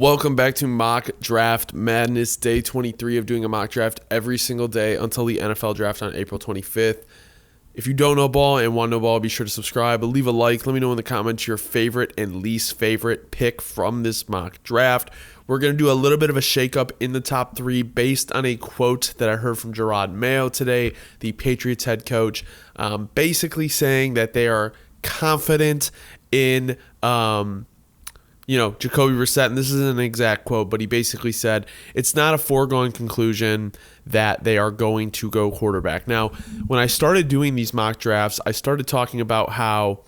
Welcome back to Mock Draft Madness, day 23 of doing a mock draft every single day until the NFL draft on April 25th. If you don't know ball and want to know ball, be sure to subscribe, leave a like. Let me know in the comments your favorite and least favorite pick from this mock draft. We're going to do a little bit of a shakeup in the top three based on a quote that I heard from Jerod Mayo today, the Patriots head coach, basically saying that they are confident in Jacoby Brissett, and this isn't an exact quote, but he basically said it's not a foregone conclusion that they are going to go quarterback. Now, when I started doing these mock drafts, I started talking about how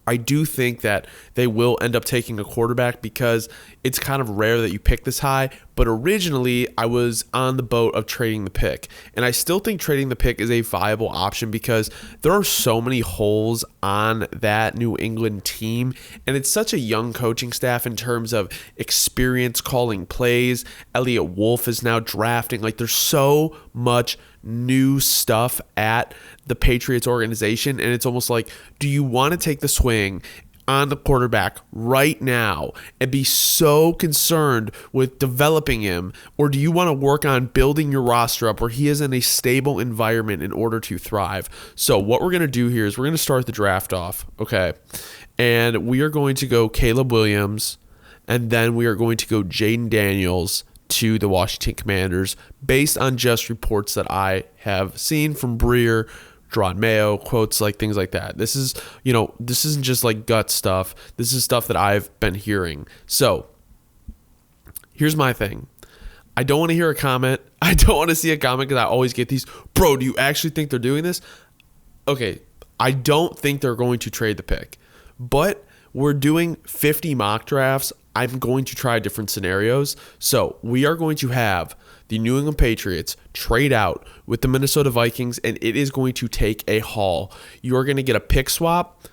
I do think that they will end up taking a quarterback because it's kind of rare that you pick this high, but originally I was on the boat of trading the pick, and I still think trading the pick is a viable option because there are so many holes on that New England team, and it's such a young coaching staff in terms of experience calling plays. Elliott Wolf is now drafting. There's so much new stuff at the Patriots organization, and it's almost like, do you want to take the swing on the quarterback right now and be so concerned with developing him, or do you want to work on building your roster up where he is in a stable environment in order to thrive? So what we're going to do here is we're going to start the draft off, okay? And we are going to go Caleb Williams, and then we are going to go Jaden Daniels to the Washington Commanders based on just reports that I have seen from Breer, Jerod Mayo, quotes, things like that. This is, this isn't just gut stuff. This is stuff that I've been hearing. So here's my thing. I don't want to hear a comment. I don't want to see a comment because I always get these, bro, do you actually think they're doing this? Okay, I don't think they're going to trade the pick, but we're doing 50 mock drafts. I'm going to try different scenarios. So we are going to have the New England Patriots trade out with the Minnesota Vikings, and it is going to take a haul. You are going to get a pick swap.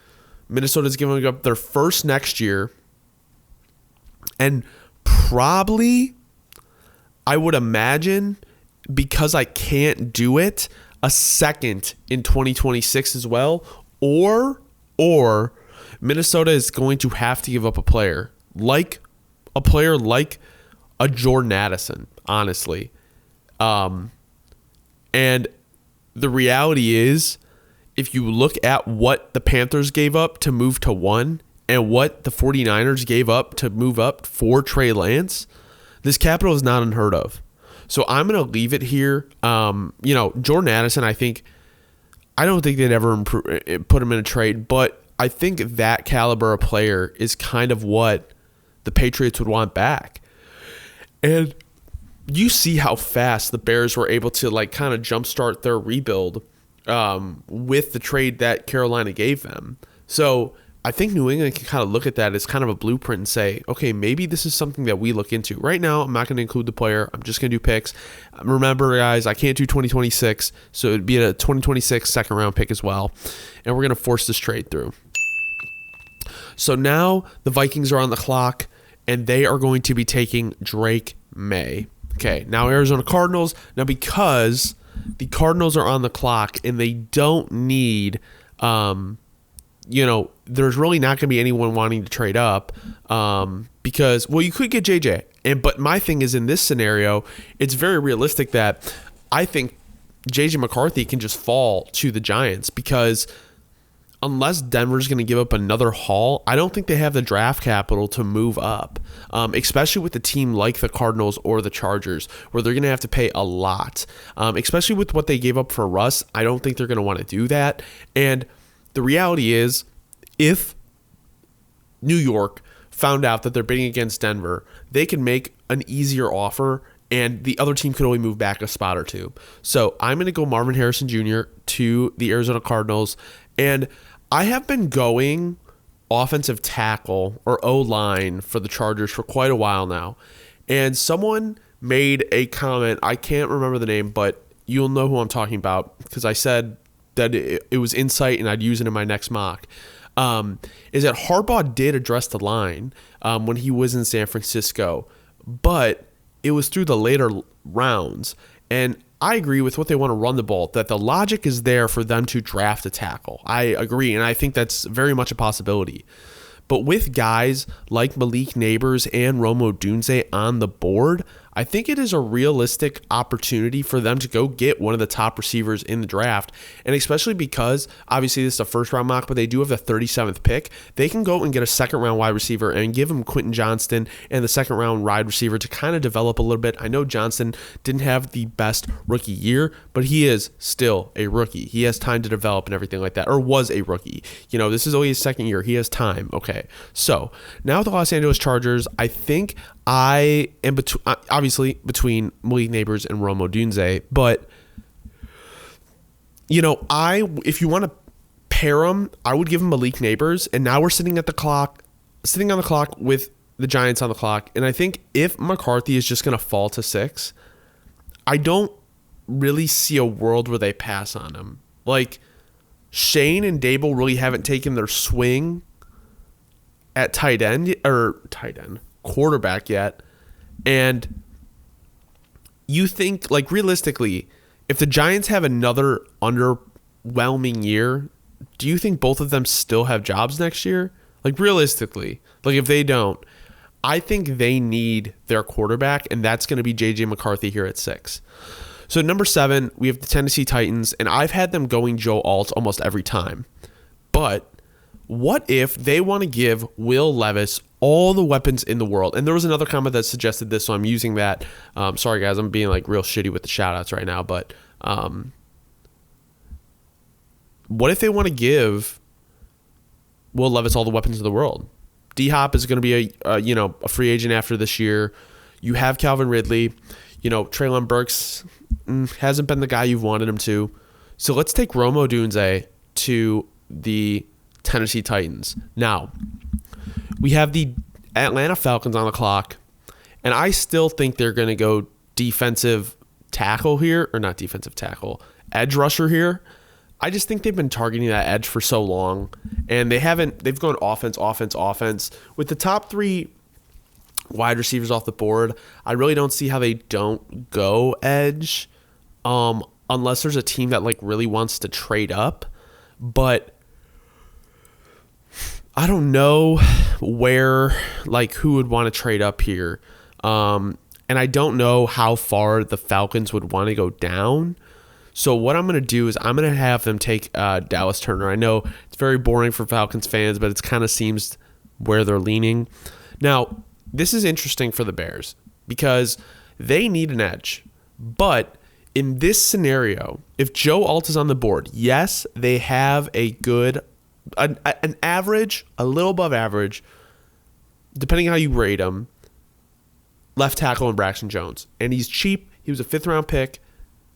Minnesota's giving up their first next year, and probably, I would imagine, because I can't do it, a second in 2026 as well, or Minnesota is going to have to give up a player like a Jordan Addison, honestly. And the reality is, if you look at what the Panthers gave up to move to 1 and what the 49ers gave up to move up for Trey Lance, this capital is not unheard of. So I'm going to leave it here. Jordan Addison, I don't think they'd ever put him in a trade, but I think that caliber of player is kind of what the Patriots would want back. And you see how fast the Bears were able to kind of jumpstart their rebuild with the trade that Carolina gave them. So I think New England can kind of look at that as kind of a blueprint and say, okay, maybe this is something that we look into. Right now, I'm not going to include the player. I'm just going to do picks. Remember, guys, I can't do 2026, so it'd be a 2026 second round pick as well. And we're going to force this trade through. So now the Vikings are on the clock, and they are going to be taking Drake May. Okay, now Arizona Cardinals. Now because the Cardinals are on the clock and they don't need, there's really not going to be anyone wanting to trade up because, you could get JJ. But my thing is, in this scenario, it's very realistic that I think JJ McCarthy can just fall to the Giants because unless Denver's going to give up another haul, I don't think they have the draft capital to move up, especially with a team like the Cardinals or the Chargers, where they're going to have to pay a lot, especially with what they gave up for Russ. I don't think they're going to want to do that. And the reality is, if New York found out that they're bidding against Denver, they can make an easier offer, and the other team could only move back a spot or two. So I'm going to go Marvin Harrison Jr. to the Arizona Cardinals, and I have been going offensive tackle or O-line for the Chargers for quite a while now. And someone made a comment, I can't remember the name, but you'll know who I'm talking about because I said that it was insight and I'd use it in my next mock. Is that Harbaugh did address the line when he was in San Francisco, but it was through the later rounds. And I agree with what they want to run the ball, that the logic is there for them to draft a tackle. I agree, and I think that's very much a possibility. But with guys like Malik Neighbors and Rome Odunze on the board, I think it is a realistic opportunity for them to go get one of the top receivers in the draft. And especially because, obviously, this is a first-round mock, but they do have the 37th pick. They can go and get a second-round wide receiver and give him Quentin Johnston and the second-round wide receiver to kind of develop a little bit. I know Johnston didn't have the best rookie year, but he is still a rookie. He has time to develop and everything like that, or was a rookie. This is only his second year. He has time. Okay. So now with the Los Angeles Chargers, I think I am obviously between Malik Neighbors and Rome Odunze, but if you want to pair them, I would give him Malik Neighbors, and now we're sitting on the clock with the Giants on the clock, and I think if McCarthy is just going to fall to 6, I don't really see a world where they pass on him. Like, Shane and Dable really haven't taken their swing at quarterback yet. And you think, like, realistically, if the Giants have another underwhelming year, do you think both of them still have jobs next year? Like, realistically, like, if they don't, I think they need their quarterback, and that's going to be J.J. McCarthy here at 6. So number 7, we have the Tennessee Titans, and I've had them going Joe Alt almost every time. But what if they want to give Will Levis all the weapons in the world? And there was another comment that suggested this, so I'm using that. Sorry, guys, I'm being like real shitty with the shout-outs right now. But what if they want to give Will Levis all the weapons in the world? D-Hop is going to be a free agent after this year. You have Calvin Ridley. Treylon Burks hasn't been the guy you've wanted him to. So let's take Rome Odunze to the Tennessee Titans. Now, we have the Atlanta Falcons on the clock, and I still think they're going to go defensive tackle here, or not defensive tackle, edge rusher here. I just think they've been targeting that edge for so long, and they've gone offense. With the top 3 wide receivers off the board, I really don't see how they don't go edge, unless there's a team that like really wants to trade up. But I don't know who would want to trade up here. And I don't know how far the Falcons would want to go down. So what I'm going to do is I'm going to have them take Dallas Turner. I know it's very boring for Falcons fans, but it kind of seems where they're leaning. Now, this is interesting for the Bears because they need an edge. But in this scenario, if Joe Alt is on the board, yes, they have a good, an average, a little above average, depending on how you rate him, left tackle in Braxton Jones. And he's cheap. He was a 5th-round pick.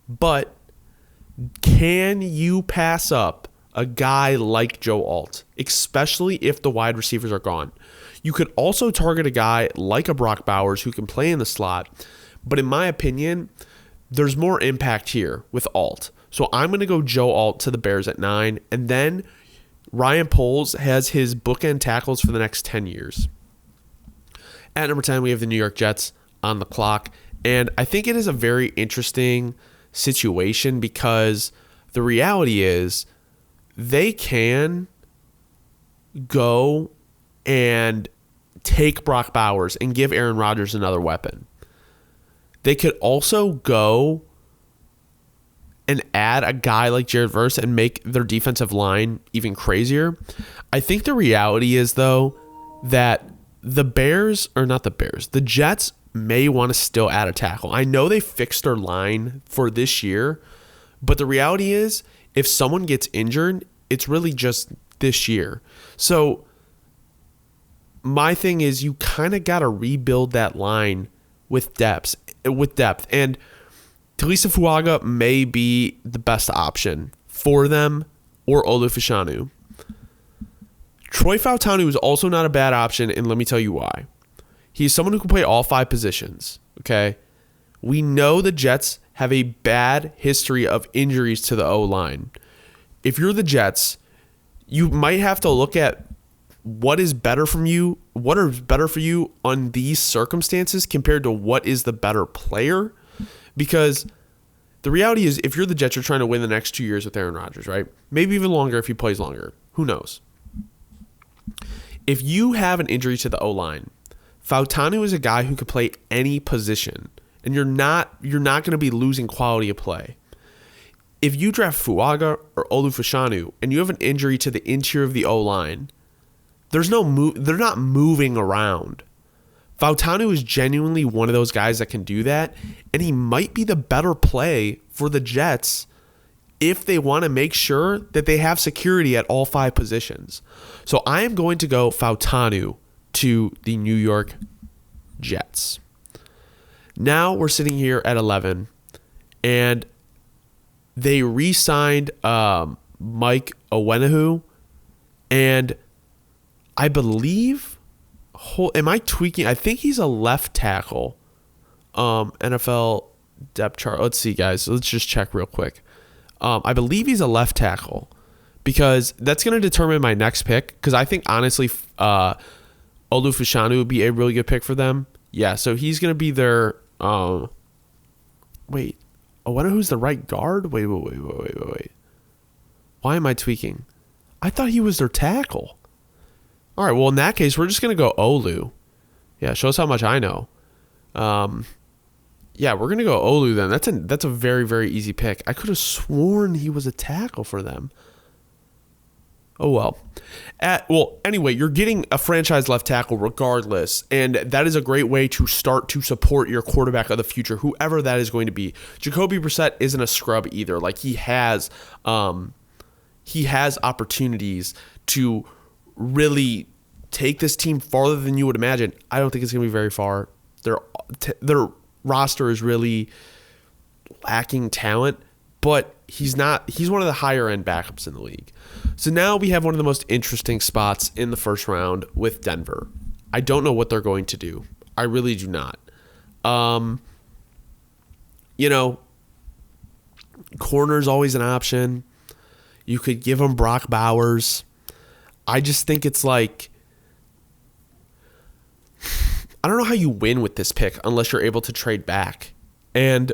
But can you pass up a guy like Joe Alt, especially if the wide receivers are gone? You could also target a guy like a Brock Bowers who can play in the slot. But in my opinion, there's more impact here with Alt. So I'm going to go Joe Alt to the Bears at 9. And then Ryan Poles has his bookend tackles for the next 10 years. At number 10, we have the New York Jets on the clock. And I think it is a very interesting situation because the reality is they can go and take Brock Bowers and give Aaron Rodgers another weapon. They could also go and add a guy like Jared Verse and make their defensive line even crazier. I think the reality is, though, that the Jets may want to still add a tackle. I know they fixed their line for this year, but the reality is if someone gets injured, it's really just this year. So my thing is you kind of got to rebuild that line with depth. And Talisa Fuaga may be the best option for them, or Olufashanu. Troy Fautanu is also not a bad option, and let me tell you why. He's someone who can play all 5 positions, okay? We know the Jets have a bad history of injuries to the O-line. If you're the Jets, you might have to look at what is better for you on these circumstances compared to what is the better player. Because the reality is, if you're the Jets, you're trying to win the next 2 years with Aaron Rodgers, right? Maybe even longer if he plays longer. Who knows? if you have an injury to the O-line, Fautanu is a guy who could play any position, and you're not going to be losing quality of play. If you draft Fuaga or Olu-Fashanu and you have an injury to the interior of the O-line, they're not moving around. Fautanu is genuinely one of those guys that can do that, and he might be the better play for the Jets if they want to make sure that they have security at all 5 positions. So I am going to go Fautanu to the New York Jets. Now we're sitting here at 11, and they re-signed Mike Owenahu, and I believe, am I tweaking? I think he's a left tackle. NFL depth chart. Let's see, guys. Let's just check real quick. I believe he's a left tackle because that's going to determine my next pick. Because I think, honestly, Olu-Fashanu would be a really good pick for them. Yeah, so he's going to be their... wait. I wonder who's the right guard? Wait. Why am I tweaking? I thought he was their tackle. All right, well, in that case, we're just going to go Olu. Yeah, shows how much I know. Yeah, we're going to go Olu then. That's a very, very easy pick. I could have sworn he was a tackle for them. Oh, well. Anyway, you're getting a franchise left tackle regardless, and that is a great way to start to support your quarterback of the future, whoever that is going to be. Jacoby Brissett isn't a scrub either. Like, he has opportunities to really take this team farther than you would imagine. I don't think it's going to be very far. Their roster is really lacking talent, but he's one of the higher end backups in the league. So now we have one of the most interesting spots in the first round with Denver. I don't know what they're going to do. I really do not. Corner's always an option. You could give him Brock Bowers. I just think it's like, I don't know how you win with this pick unless you're able to trade back. And,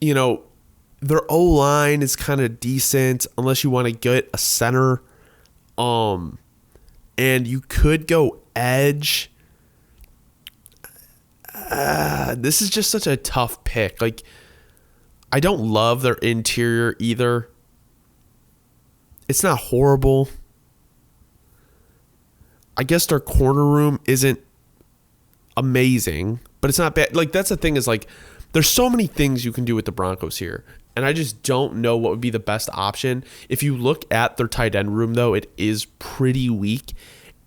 their O-line is kind of decent unless you want to get a center. And you could go edge. This is just such a tough pick. Like, I don't love their interior either. It's not horrible. I guess their corner room isn't amazing, but it's not bad. Like, that's the thing is, like, there's so many things you can do with the Broncos here, and I just don't know what would be the best option. If you look at their tight end room, though, it is pretty weak,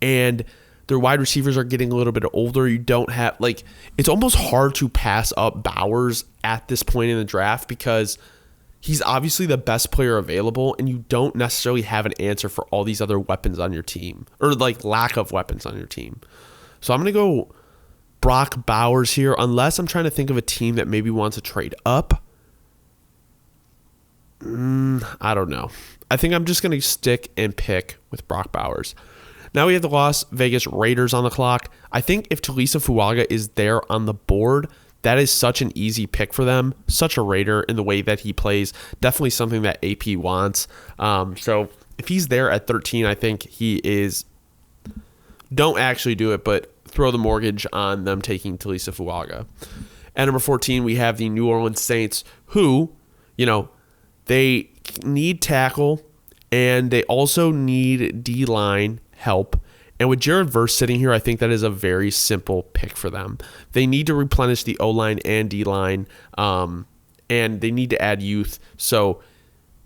and their wide receivers are getting a little bit older. You don't have, like, it's almost hard to pass up Bowers at this point in the draft because he's obviously the best player available, and you don't necessarily have an answer for all these other weapons on your team, or like lack of weapons on your team. So I'm going to go Brock Bowers here, unless I'm trying to think of a team that maybe wants to trade up. I don't know. I think I'm just going to stick and pick with Brock Bowers. Now we have the Las Vegas Raiders on the clock. I think if Talisa Fuaga is there on the board, that is such an easy pick for them. Such a Raider in the way that he plays. Definitely something that AP wants. So if he's there at 13, I think he is. Don't actually do it, but throw the mortgage on them taking Talisa Fuaga. At number 14, we have the New Orleans Saints, who, they need tackle and they also need D-line help. And with Jared Verse sitting here, I think that is a very simple pick for them. They need to replenish the O-line and D-line, and they need to add youth. So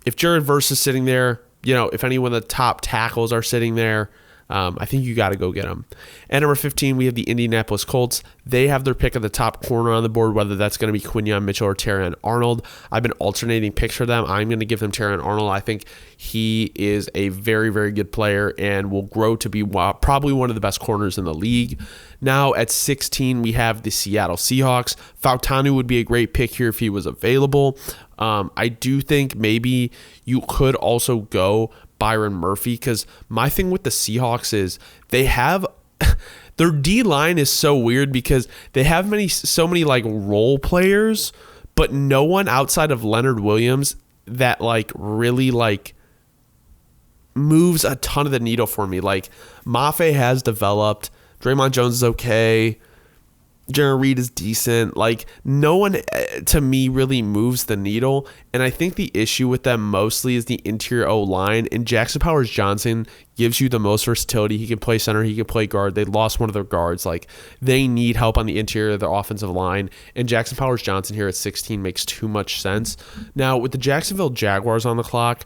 if Jared Verse is sitting there, if any one of the top tackles are sitting there, I think you got to go get them. At number 15, we have the Indianapolis Colts. They have their pick of the top corner on the board, whether that's going to be Quinyon Mitchell or Terrion Arnold. I've been alternating picks for them. I'm going to give them Terrion Arnold. I think he is a very, very good player and will grow to be probably one of the best corners in the league. Now at 16, we have the Seattle Seahawks. Fautanu would be a great pick here if he was available. I do think maybe you could also go Byron Murphy, because my thing with the Seahawks is they have their D-line is so weird because they have so many like role players, but no one outside of Leonard Williams that like really like moves a ton of the needle for me. Like, Mafe has developed. Draymond Jones is okay. Jaron Reed is decent. Like, no one, to me, really moves the needle. And I think the issue with them mostly is the interior O-line. And Jackson Powers-Johnson gives you the most versatility. He can play center. He can play guard. They lost one of their guards. Like, they need help on the interior of their offensive line. And Jackson Powers-Johnson here at 16 makes too much sense. Now, with the Jacksonville Jaguars on the clock,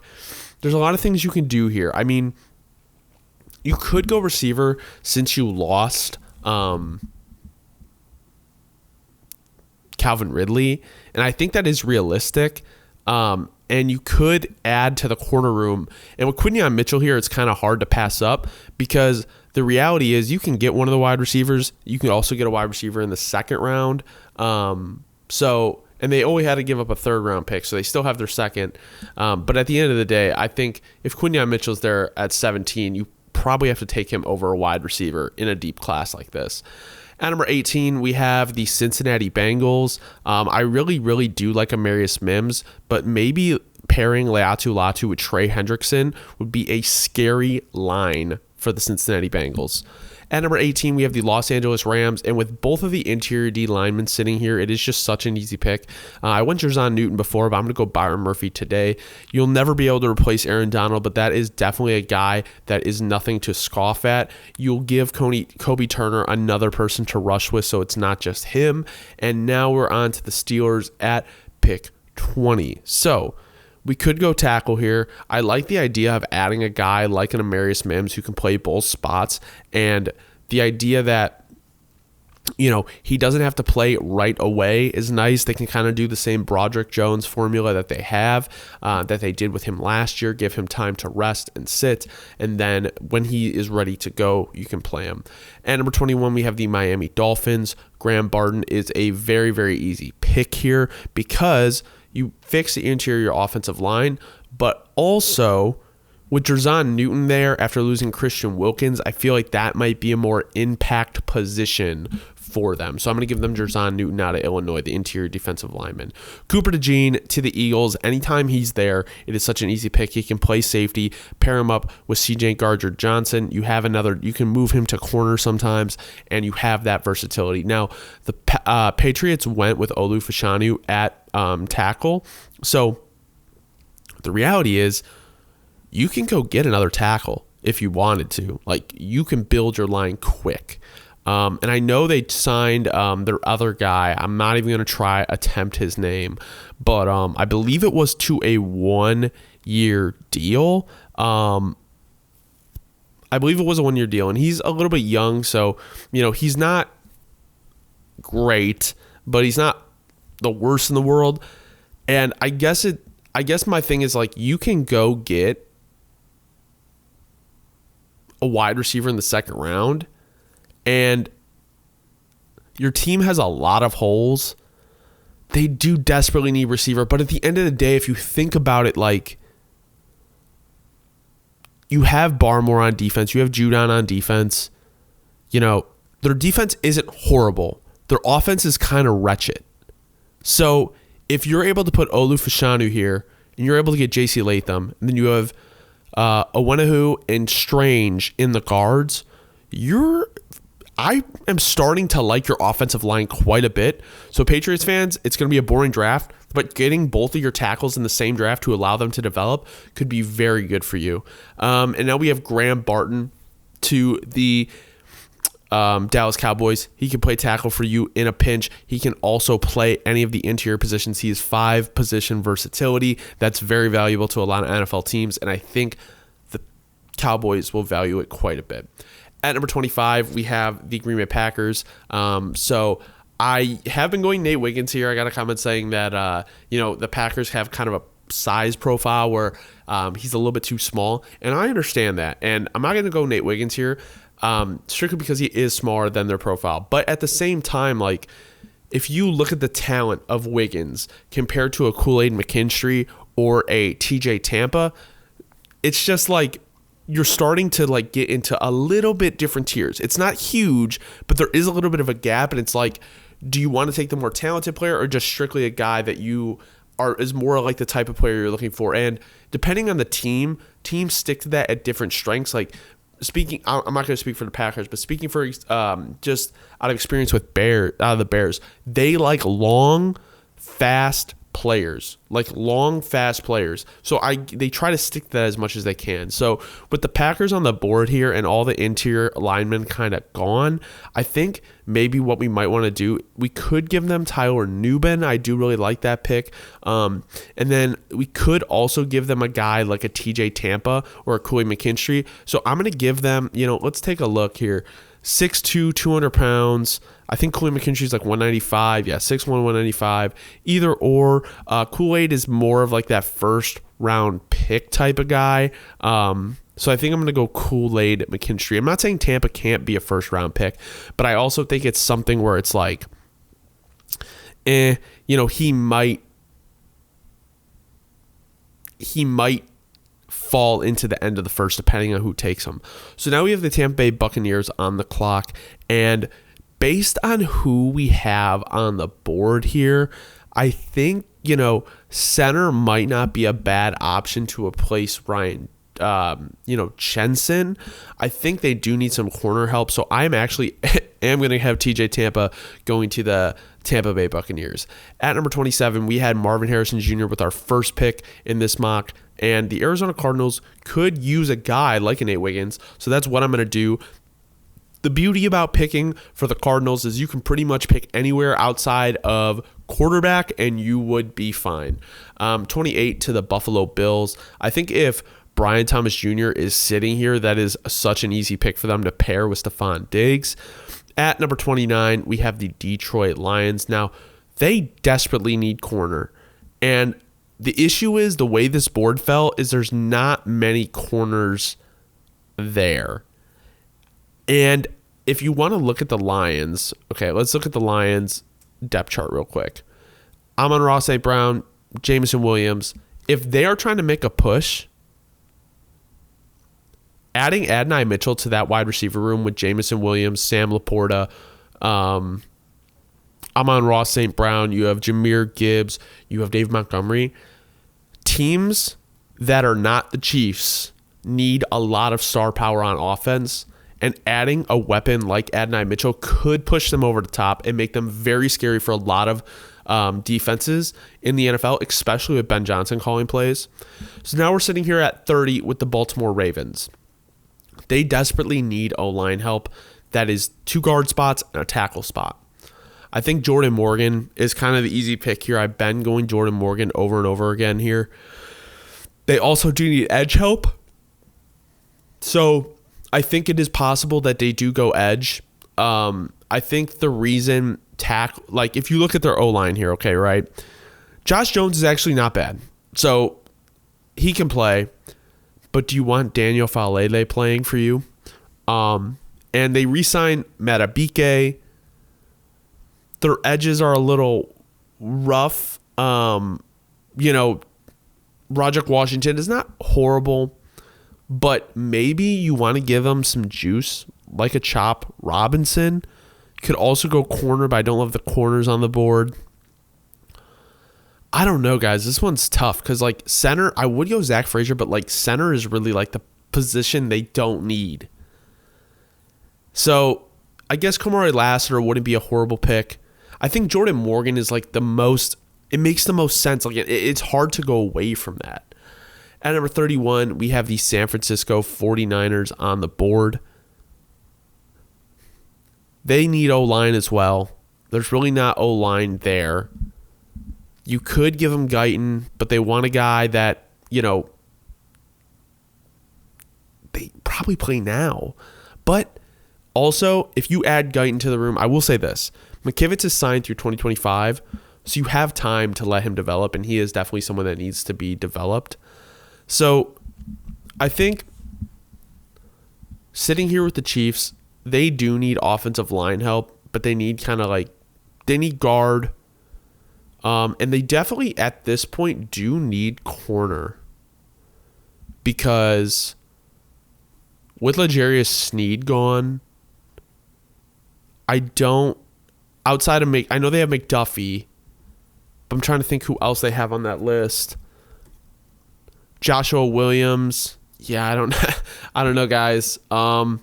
there's a lot of things you can do here. I mean, you could go receiver since you lost Calvin Ridley, and I think that is realistic. And you could add to the corner room. And with Quinyon Mitchell here, it's kind of hard to pass up because the reality is you can get one of the wide receivers. You can also get a wide receiver in the second round. And they only had to give up a third round pick, so they still have their second. But at the end of the day, I think if Quinyon Mitchell's there at 17, you probably have to take him over a wide receiver in a deep class like this. At number 18, we have the Cincinnati Bengals. I really, really do like Amarius Mims, but maybe pairing Leatu Latu with Trey Hendrickson would be a scary line for the Cincinnati Bengals. At number 18, we have the Los Angeles Rams, and with both of the interior D linemen sitting here, it is just such an easy pick. I went Jerzon Newton before, but I'm going to go Byron Murphy today. You'll never be able to replace Aaron Donald, but that is definitely a guy that is nothing to scoff at. You'll give Kobe Turner another person to rush with, so it's not just him. And now we're on to the Steelers at pick 20. So we could go tackle here. I like the idea of adding a guy like an Amarius Mims who can play both spots, and the idea that, you know, he doesn't have to play right away is nice. They can kind of do the same Broderick Jones formula that they have, that they did with him last year, give him time to rest and sit, and then when he is ready to go, you can play him. At number 21, we have the Miami Dolphins. Graham Barton is a very, very easy pick here because you fix the interior offensive line, but also with Jerzon Newton there after losing Christian Wilkins, I feel like that might be a more impact position for them. So I'm going to give them Jerzon Newton out of Illinois, the interior defensive lineman. Cooper DeJean to the Eagles. Anytime he's there, it is such an easy pick. He can play safety, pair him up with CJ Gardner-Johnson. You can move him to corner sometimes, and you have that versatility. Now, the Patriots went with Olu Fashanu at tackle. So the reality is you can go get another tackle if you wanted to. Like, you can build your line quick. And I know they signed their other guy. I'm not even going to attempt his name, but I believe it was to a 1-year deal. I believe it was a 1-year deal, and he's a little bit young, so, you know, he's not great, but he's not the worst in the world. And I guess my thing is, like, you can go get a wide receiver in the second round, and your team has a lot of holes. They do desperately need receiver, but at the end of the day, if you think about it, like, you have Barmore on defense, you have Judon on defense. You know, their defense isn't horrible. Their offense is kind of wretched. So if you're able to put Olu Fashanu here, and you're able to get J.C. Latham, and then you have Owenahu and Strange in the guards, I am starting to like your offensive line quite a bit. So Patriots fans, it's going to be a boring draft, but getting both of your tackles in the same draft to allow them to develop could be very good for you. And now we have Graham Barton to the Dallas Cowboys. He can play tackle for you in a pinch. He can also play any of the interior positions. He has 5 position versatility. That's very valuable to a lot of NFL teams, and I think the Cowboys will value it quite a bit. At number 25, we have the Green Bay Packers. So I have been going Nate Wiggins here. I got a comment saying that the Packers have kind of a size profile where he's a little bit too small, and I understand that. And I'm not going to go Nate Wiggins here, strictly because he is smaller than their profile. But at the same time, like, if you look at the talent of Wiggins compared to a Kool-Aid McKinstry or a TJ Tampa, it's just like you're starting to like get into a little bit different tiers. It's not huge, but there is a little bit of a gap, and it's like, do you want to take the more talented player or just strictly a guy that you is more like the type of player you're looking for. And depending on the teams stick to that at different strengths. Like speaking, I'm not going to speak for the Packers, but speaking for just out of experience with the Bears, they like long, fast players, so they try to stick to that as much as they can. So with the Packers on the board here and all the interior linemen kind of gone, I think maybe what we might want to do, we could give them Tyler Nubin. I do really like that pick. And then we could also give them a guy like a TJ Tampa or a Cooley McKinstry. So I'm going to give them, let's take a look here. 6'2", 200 pounds. I think Cooley McKinstry's like 195. Yeah, 6'1", 195. Either or. Kool-Aid is more of like that first round pick type of guy. So I think I'm going to go Kool-Aid McKinstry. I'm not saying Tampa can't be a first round pick, but I also think it's something where it's like, he might fall into the end of the first, depending on who takes them. So now we have the Tampa Bay Buccaneers on the clock, and based on who we have on the board here, I think, center might not be a bad option to replace Ryan Jensen. I think they do need some corner help. So I'm actually going to have TJ Tampa going to the Tampa Bay Buccaneers. At number 27, we had Marvin Harrison Jr. with our first pick in this mock. And the Arizona Cardinals could use a guy like a Nate Wiggins. So that's what I'm going to do. The beauty about picking for the Cardinals is you can pretty much pick anywhere outside of quarterback and you would be fine. 28 to the Buffalo Bills. I think if Brian Thomas Jr. is sitting here, that is such an easy pick for them to pair with Stephon Diggs. At number 29, we have the Detroit Lions. Now, they desperately need corner. And the issue is the way this board fell is there's not many corners there. And if you want to look at the Lions, okay, let's look at the Lions depth chart real quick. Amon-Ra St. Brown, Jameson Williams. If they are trying to make a push, adding Adonai Mitchell to that wide receiver room with Jameson Williams, Sam Laporta, Amon-Ra St. Brown, you have Jahmyr Gibbs, you have Dave Montgomery. Teams that are not the Chiefs need a lot of star power on offense, and adding a weapon like Adonai Mitchell could push them over the top and make them very scary for a lot of defenses in the NFL, especially with Ben Johnson calling plays. So now we're sitting here at 30 with the Baltimore Ravens. They desperately need O-line help. That is 2 guard spots and a tackle spot. I think Jordan Morgan is kind of the easy pick here. I've been going Jordan Morgan over and over again here. They also do need edge help. So I think it is possible that they do go edge. I think the reason if you look at their O-line here, okay, right? Josh Jones is actually not bad. So he can play. But do you want Daniel Falele playing for you? And they re-signed Matabike. Their edges are a little rough. Roderick Washington is not horrible, but maybe you want to give them some juice, like a Chop Robinson. Could also go corner, but I don't love the corners on the board. I don't know, guys. This one's tough because, center, I would go Zach Frazier, but, center is really, the position they don't need. So, I guess Kamari Lassiter wouldn't be a horrible pick. I think Jordan Morgan is, it makes the most sense. It's hard to go away from that. At number 31, we have the San Francisco 49ers on the board. They need O-line as well. There's really not O-line there. You could give them Guyton, but they want a guy that, they probably play now. But also, if you add Guyton to the room, I will say this. McKivitz is signed through 2025, so you have time to let him develop, and he is definitely someone that needs to be developed. So I think sitting here with the Chiefs, they do need offensive line help, but they need they need guard. And they definitely, at this point, do need corner. Because with L'Jarius Sneed gone, I know they have McDuffie, I'm trying to think who else they have on that list. Joshua Williams. Yeah, I don't I don't know, guys. I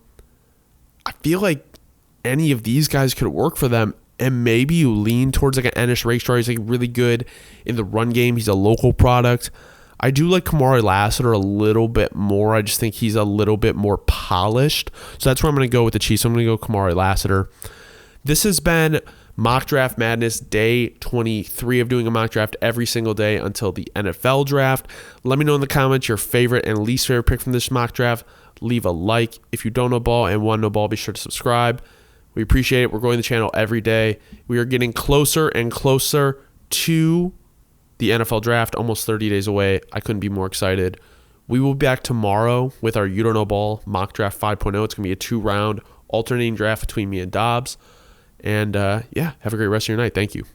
feel like any of these guys could work for them. And maybe you lean towards like an Ennis Rakestraw. He's like really good in the run game. He's a local product. I do like Kamari Lassiter a little bit more. I just think he's a little bit more polished. So that's where I'm going to go with the Chiefs. I'm going to go Kamari Lassiter. This has been Mock Draft Madness, day 23 of doing a mock draft every single day until the NFL draft. Let me know in the comments your favorite and least favorite pick from this mock draft. Leave a like. If you don't know ball and want to know ball, be sure to subscribe. We appreciate it. We're growing the channel every day. We are getting closer and closer to the NFL draft, almost 30 days away. I couldn't be more excited. We will be back tomorrow with our You Don't Know Ball mock draft 5.0. It's going to be a 2-round alternating draft between me and Dobbs. And yeah, have a great rest of your night. Thank you.